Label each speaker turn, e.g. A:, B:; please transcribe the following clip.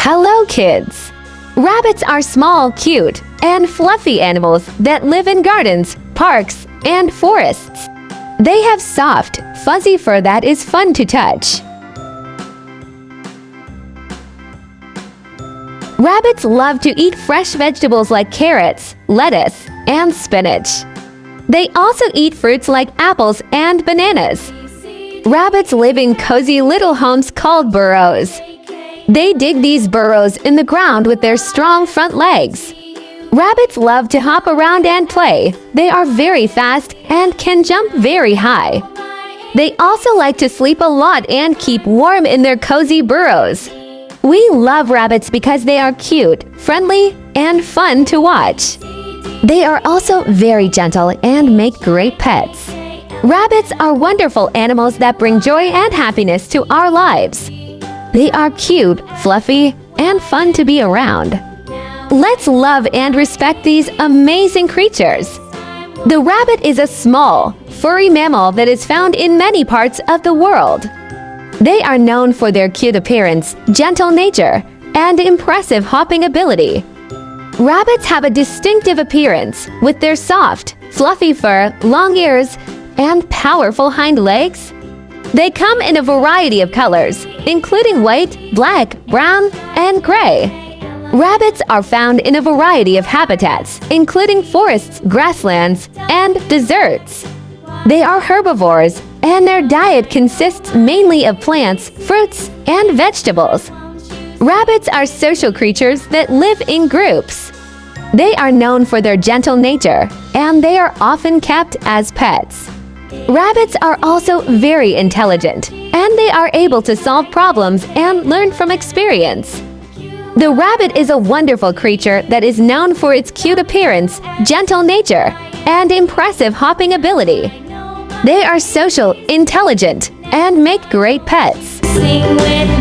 A: Hello, kids! Rabbits are small, cute, and fluffy animals that live in gardens, parks, and forests. They have soft, fuzzy fur that is fun to touch. Rabbits love to eat fresh vegetables like carrots, lettuce, and spinach. They also eat fruits like apples and bananas. Rabbits live in cozy little homes called burrows. They dig these burrows in the ground with their strong front legs. Rabbits love to hop around and play. They are very fast and can jump very high. They also like to sleep a lot and keep warm in their cozy burrows. We love rabbits because they are cute, friendly, and fun to watch. They are also very gentle and make great pets. Rabbits are wonderful animals that bring joy and happiness to our lives. They are cute, fluffy, and fun to be around. Let's love and respect these amazing creatures. The rabbit is a small, furry mammal that is found in many parts of the world. They are known for their cute appearance, gentle nature, and impressive hopping ability. Rabbits have a distinctive appearance with their soft, fluffy fur, long ears, and powerful hind legs. They come in a variety of colors, including white, black, brown, and gray. Rabbits are found in a variety of habitats, including forests, grasslands, and deserts. They are herbivores, and their diet consists mainly of plants, fruits, and vegetables. Rabbits are social creatures that live in groups. They are known for their gentle nature, and they are often kept as pets. Rabbits are also very intelligent, and they are able to solve problems and learn from experience. The rabbit is a wonderful creature that is known for its cute appearance, gentle nature, and impressive hopping ability. They are social, intelligent, and make great pets.
B: Sing with